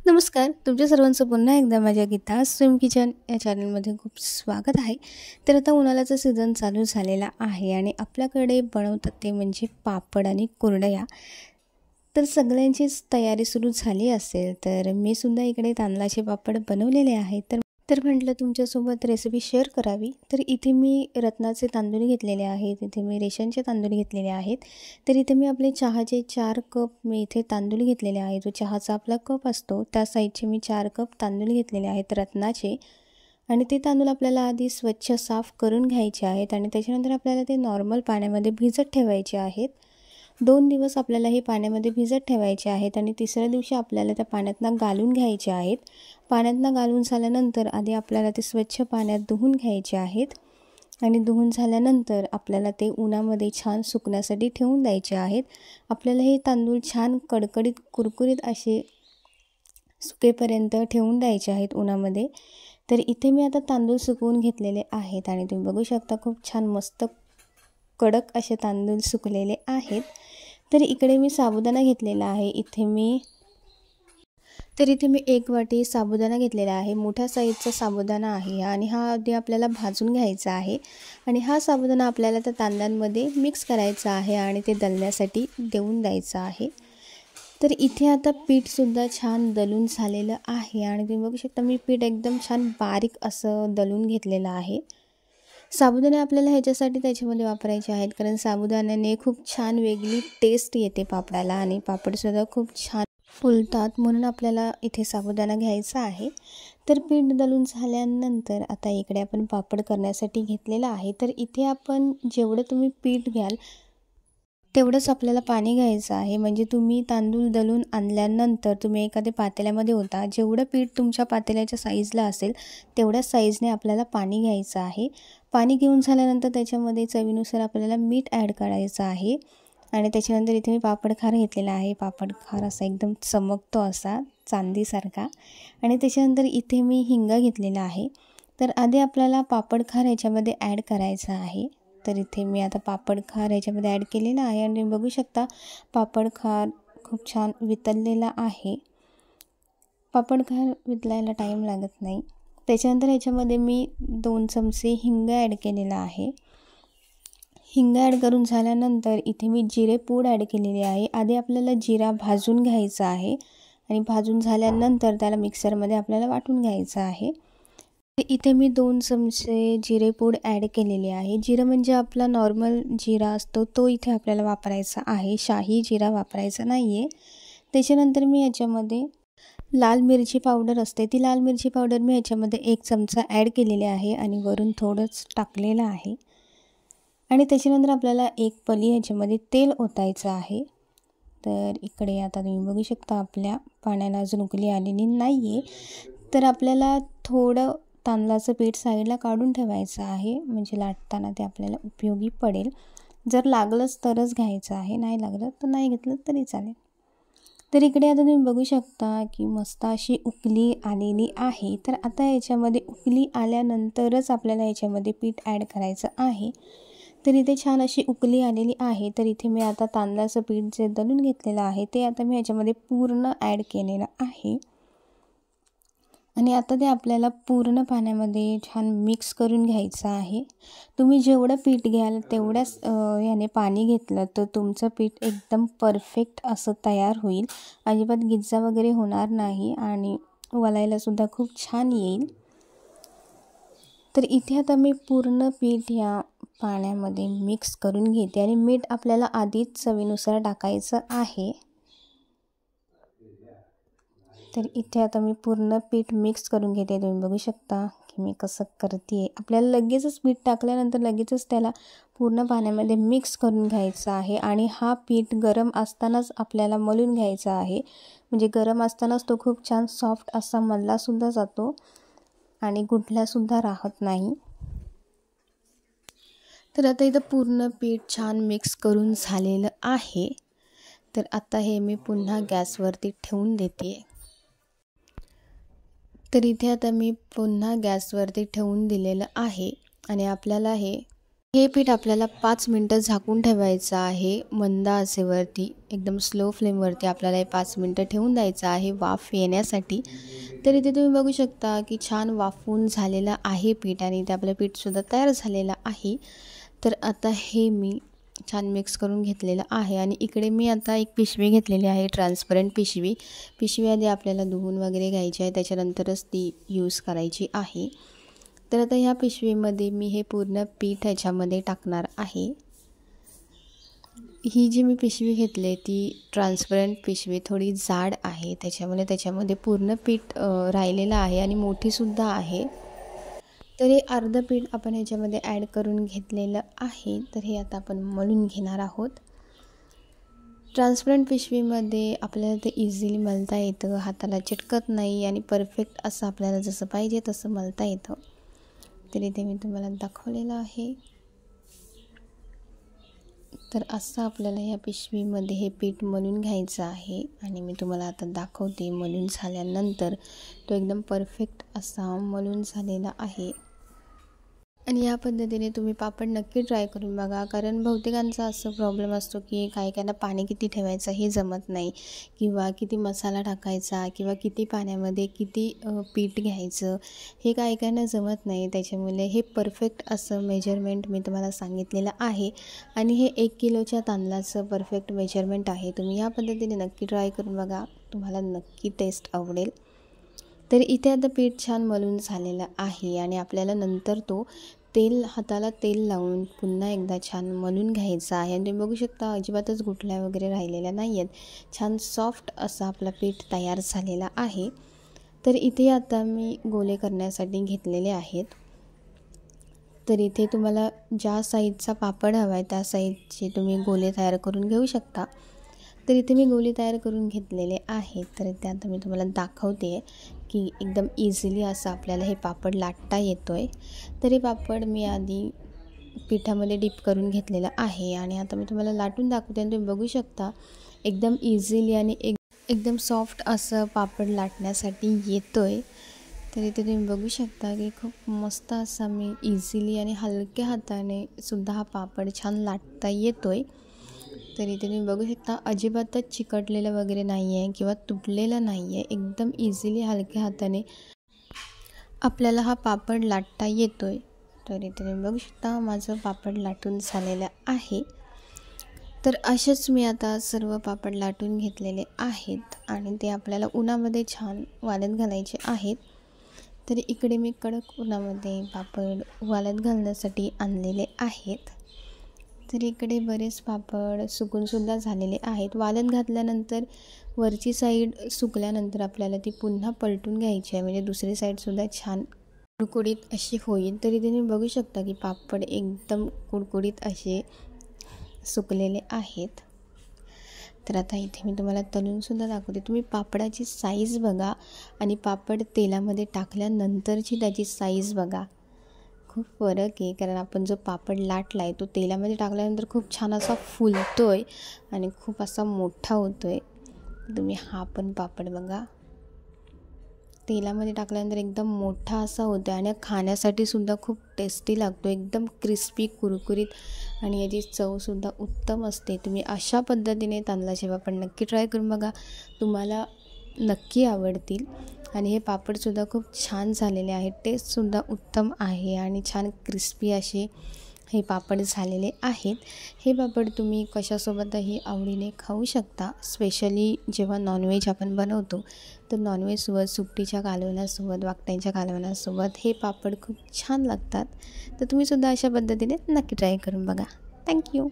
नमस्कार. तुमच्या सर्वांचं पुन्हा एकदा माझ्या गीता स्विम किचन या चॅनलमध्ये खूप स्वागत आहे. तर आता उन्हाळ्याचा सीझन चालू झालेला आहे आणि आपल्याकडे बनवतात ते म्हणजे पापड आणि कुरडया. तर सगळ्यांचीच तयारी सुरू झाली असेल, तर मी सुद्धा इकडे तांदळाचे पापड बनवलेले आहेत. तर म्हटलं तुमच्यासोबत रेसिपी शेअर करावी. तर इथे मी रत्नाचे तांदूळ घेतलेले आहेत, इथे मी रेशनचे तांदूळ घेतलेले आहेत. तर इथे मी आपले चहाचे 4 कप मी इथे तांदूळ घेतलेले आहेत. जो चहाचा आपला कप असतो त्या साईजचे मी 4 कप तांदूळ घेतलेले आहेत रत्नाचे. आणि ते तांदूळ आपल्याला आधी स्वच्छ साफ करून घ्यायचे आहेत आणि त्याच्यानंतर आपल्याला ते नॉर्मल पाण्यामध्ये भिजत ठेवायचे आहेत. 2 दिवस आपल्याला हे पाण्यामध्ये भिजत ठेवायचे आहेत आणि तिसऱ्या दिवशी आपल्याला त्या पाण्यातनं घालून घ्यायचे आहेत. पाण्यातनं घालून झाल्यानंतर आधी आपल्याला ते स्वच्छ पाण्यात धुवून घ्यायचे आहेत आणि धुवून झाल्यानंतर आपल्याला ते उन्हामध्ये छान सुकण्यासाठी ठेवून द्यायचे आहेत. आपल्याला हे तांदूळ छान कडकडीत कुरकुरीत असे सुकेपर्यंत ठेवून द्यायचे आहेत उन्हामध्ये. तर इथे मी आता तांदूळ सुकवून घेतलेले आहेत आणि तुम्ही बघू शकता खूप छान मस्त कडक असे तांदूळ सुकलेले आहेत. तर इकडे मी साबुदाणा घेतलेला आहे. इथे मी 1 वाटी साबुदाणा घेतलेला आहे. मोठ्या साईजचा साबुदाणा आहे आणि हा आधी आपल्याला भाजून घ्यायचा आहे आणि हा साबुदाणा आपल्याला त्या तांदळांमध्ये मिक्स करायचा आहे आणि ते दळण्यासाठी देऊन द्यायचं आहे. तर इथे आता पीठसुद्धा छान दळून झालेलं आहे आणि तुम्ही बघू शकता मी पीठ एकदम छान बारीक असं दळून घेतलेलं आहे. साबुदाणे आपल्याला ह्याच्यासाठी त्याच्यामध्ये वापरायचे आहेत कारण साबुदाण्याने खूप छान वेगळी टेस्ट येते पापडाला आणि पापडसुद्धा खूप छान फुलतात, म्हणून आपल्याला इथे साबुदाणा घ्यायचा आहे. तर पीठ दळून झाल्यानंतर आता इकडे आपण पापड करण्यासाठी घेतलेला आहे. तर इथे आपण जेवढं तुम्ही पीठ घ्याल तेवढंच आपल्याला पाणी घ्यायचं आहे. म्हणजे तुम्ही तांदूळ दळून आणल्यानंतर तुम्ही एखाद्या पातेल्यामध्ये होता जेवढं पीठ तुमच्या पातेल्याच्या साईजला असेल तेवढ्याच साईजने आपल्याला पाणी घ्यायचं आहे. पाणी घेऊन झाल्यानंतर त्याच्यामध्ये चवीनुसार आपल्याला मीठ ॲड करायचं आहे आणि त्याच्यानंतर इथे मी पापडखार घेतलेला आहे. पापडखार असा एकदम चमकतो असा चांदीसारखा आणि त्याच्यानंतर इथे मी हिंग घेतलेला आहे. तर आधी आपल्याला पापडखार ह्याच्यामध्ये ॲड करायचा आहे. तर इथे मी आता पापडखार ह्याच्यामध्ये ॲड केलेला आहे आणि तुम्ही बघू शकता पापडखार खूप छान वितळलेला आहे. पापडखार वितळायला टाईम लागत नाही. त्याच्यानंतर ह्याच्यामध्ये मी 2 चमचे हिंग ॲड केलेला आहे. हिंग ॲड करून झाल्यानंतर इथे मी जिरेपूड ॲड केलेली आहे. आधी आपल्याला जिरा भाजून घ्यायचा आहे आणि भाजून झाल्यानंतर त्याला मिक्सरमध्ये आपल्याला वाटून घ्यायचं आहे. इथे मी 2 चमचे जिरेपूड ॲड केलेली आहे. जिरं म्हणजे आपला नॉर्मल जिरा असतो तो इथे आपल्याला वापरायचा आहे, शाही जिरा वापरायचा नाही आहे. त्याच्यानंतर मी याच्यामध्ये लाल मिरची पावडर असते ती लाल मिरची पावडर मी ह्याच्यामध्ये 1 चमचा ॲड केलेली आहे आणि वरून थोडंच टाकलेलं आहे. आणि त्याच्यानंतर आपल्याला 1 पळी ह्याच्यामध्ये तेल ओतायचं आहे. तर इकडे आता तुम्ही बघू शकता आपल्या पाण्याला अजून उकळी आलेली नाही आहे. तर आपल्याला थोडं तांदळाचं पीठ साईडला काढून ठेवायचं आहे, म्हणजे लाटताना ते आपल्याला उपयोगी पडेल. जर लागलंच तरच घ्यायचं आहे, नाही लागलं तर नाही घेतलं तरी चालेल. तर इकडे आता तुम्ही बघू शकता की मस्त अशी उकळी आलेली आहे. तर आता याच्यामध्ये उकळी आल्यानंतरच आपल्याला याच्यामध्ये पीठ ॲड करायचं आहे. तर इथे छान अशी उकळी आलेली आहे. तर इथे मी आता तांदळाचं पीठ जे दळून घेतलेलं आहे ते आता मी ह्याच्यामध्ये पूर्ण ॲड केलेलं आहे आणि आता ते आपल्याला पूर्ण पाण्यामध्ये छान मिक्स करून घ्यायचं आहे. तुम्ही जेवढं पीठ घ्याल तेवढ्याच याने पाणी घेतलं तर तुमचं पीठ एकदम परफेक्ट असं तयार होईल. अजिबात गिज्जा वगैरे होणार नाही आणि वलायलासुद्धा खूप छान येईल. तर इथे आता मी पूर्ण पीठ या पाण्यामध्ये मिक्स करून घेते आणि मीठ आपल्याला आधीच चवीनुसार टाकायचं आहे. तर इथे आता मी पूर्ण पीठ मिक्स करून घेते. तुम्ही बघू शकता की मी कसं करते. आपल्याला लगेचच पीठ टाकल्यानंतर लगेचच त्याला पूर्ण पाण्यामध्ये मिक्स करून घ्यायचं आहे आणि हा पीठ गरम असतानाच आपल्याला मळून घ्यायचा आहे. म्हणजे गरम असतानाच तो खूप छान सॉफ्ट असा मळलासुद्धा जातो आणि गुठल्यासुद्धा राहत नाही. तर आता इथं पूर्ण पीठ छान मिक्स करून झालेलं आहे. तर आता हे मी पुन्हा गॅसवरती ठेवून देते. तर इथे आता मी पुन्हा गॅसवरती ठेवून दिलेलं आहे आणि आपल्याला हे हे पीठ आपल्याला 5 मिनटं झाकून ठेवायचं आहे. मंद आचेवरती एकदम स्लो फ्लेमवरती आपल्याला हे 5 मिनटं ठेवून द्यायचं आहे वाफ येण्यासाठी. तर इथे तुम्ही बघू शकता की छान वाफवून झालेलं आहे पीठ आणि इथे आपलं पीठसुद्धा तयार झालेलं आहे. तर आता हे मी छान मिक्स करून घेतलेलं आहे आणि इकडे मी आता एक पिशवी घेतलेली आहे, ट्रान्सपरंट पिशवी. पिशवी आधी आपल्याला धुवून वगैरे घ्यायची आहे, त्याच्यानंतरच ती यूज करायची आहे. तर आता ह्या पिशवीमध्ये मी हे पूर्ण पीठ ह्याच्यामध्ये टाकणार आहे. ही जी मी पिशवी घेतली ती ट्रान्सपरंट पिशवी थोडी जाड आहे, त्याच्यामध्ये पूर्ण पीठ राहिलेलं आहे आणि मोठीसुद्धा आहे. तर हे अर्धं पीठ आपण ह्याच्यामध्ये ॲड करून घेतलेलं आहे. तर हे आता आपण मळून घेणार आहोत. ट्रान्सपरंट पिशवीमध्ये आपल्याला ते इझिली मळता येतं, हाताला चिटकत नाही आणि परफेक्ट असं आपल्याला जसं पाहिजे तसं मळता येतं. तर इथे मी तुम्हाला दाखवलेलं आहे. तर असं आपल्याला या पिशवीमध्ये हे पीठ मळून घ्यायचं आहे आणि मी तुम्हाला आता दाखवते. मळून झाल्यानंतर तो एकदम परफेक्ट असा मळून झालेला आहे. आणि या पद्धतीने तुम्ही पापड नक्की ट्राय करून बघा, कारण बहुतेकांचा असं प्रॉब्लेम असतो की काही पाणी किती ठेवायचं हे जमत नाही, किंवा किती मसाला टाकायचा, किंवा किती पाण्यामध्ये किती पीठ घ्यायचं हे काही जमत नाही. त्याच्यामुळे हे परफेक्ट असं मेजरमेंट मी तुम्हाला सांगितलेलं आहे आणि हे 1 किलोच्या तांदळाचं परफेक्ट मेजरमेंट आहे. तुम्ही या पद्धतीने नक्की ट्राय करून बघा, तुम्हाला नक्की टेस्ट आवडेल. तर इथे आता पीठ छान मळून झालेलं आहे आणि आपल्याला नंतर तो हाताला तेल लावून पुन्हा एकदा छान मळून घ्यायचं आहे. आणि तुम्ही बघू शकता अजिबातच गुठल्या वगैरे राहिलेल्या नाही आहेत. छान सॉफ्ट असं आपलं पीठ तयार झालेलं आहे. तर इथे आता मी गोले करण्यासाठी घेतलेले आहेत. तर इथे तुम्हाला ज्या साईजचा पापड हवा आहे त्या साईजचे तुम्ही गोले तयार करून घेऊ शकता. तर इथे मी गोले तयार करून घेतलेले आहेत. तर इथे आता मी तुम्हाला दाखवते की एकदम इझिली असं आपल्याला हे पापड लाटता येतो आहे. तर हे पापड मी आधी पिठामध्ये डिप करून घेतलेलं आहे आणि आता मी तुम्हाला लाटून दाखवते आणि तुम्ही बघू शकता एकदम इझिली आणि एकदम सॉफ्ट असं पापड लाटण्यासाठी येतो आहे. तर इथे तुम्ही बघू शकता की खूप मस्त असा मी इझिली आणि हलक्या हाताने सुद्धा हा पापड छान लाटता येतो आहे. तर इथे तुम्ही बघू शकता अजिबातच चिकटलेलं वगैरे नाही आहे किंवा तुटलेलं नाही आहे. एकदम इझिली हलक्या हाताने आपल्याला हा पापड लाटता येतो आहे. तर इथे तुम्ही बघू शकता माझं पापड लाटून झालेलं आहे. तर असेच मी आता सर्व पापड लाटून घेतलेले आहेत आणि ते आपल्याला उन्हामध्ये छान वाळत घालायचे आहेत. तर इकडे मी कडक उन्हामध्ये पापड वाळत घालण्यासाठी आणलेले आहेत. तर इकडे बरेच पापड सुकूनसुद्धा झालेले आहेत. वाळत घातल्यानंतर वरची साईड सुकल्यानंतर आपल्याला ती पुन्हा पलटून घ्यायची आहे, म्हणजे दुसरी साईडसुद्धा छान कुडकुडीत अशी होईल. तर इथे तुम्ही बघू शकता की पापड एकदम कुडकुडीत असे सुकलेले आहेत. तर आता इथे मी तुम्हाला तळूनसुद्धा दाखवते. तुम्ही पापडाची साईज बघा आणि पापड तेलामध्ये टाकल्यानंतरची त्याची साईज बघा, खूप फरक आहे. कारण आपण जो पापड लाटला आहे तो तेलामध्ये टाकल्यानंतर खूप छान असा फुलतो आहे आणि खूप असा मोठा होतो आहे. तुम्ही हा पण पापड बघा, तेलामध्ये टाकल्यानंतर एकदम मोठा असा होतो आहे आणि खाण्यासाठी सुद्धा खूप टेस्टी लागतो. एकदम क्रिस्पी कुरकुरीत आणि याची चवसुद्धा उत्तम असते. तुम्ही अशा पद्धतीने तांदळाचे पापड नक्की ट्राय करून बघा, तुम्हाला नक्की आवडतील. आणि हे पापडसुद्धा खूप छान झालेले आहेत, टेस्टसुद्धा उत्तम आहे आणि छान क्रिस्पी असे हे पापड झालेले आहेत. हे पापड तुम्ही कशासोबतही आवडीने खाऊ शकता. स्पेशली जेव्हा नॉनव्हेज आपण बनवतो तर नॉनव्हेजसोबत, सुकटीच्या कालवणासोबत, वाकट्यांच्या कालवणासोबत हे पापड खूप छान लागतात. तर तुम्हीसुद्धा अशा पद्धतीने नक्की ट्राय करून बघा. थँक्यू.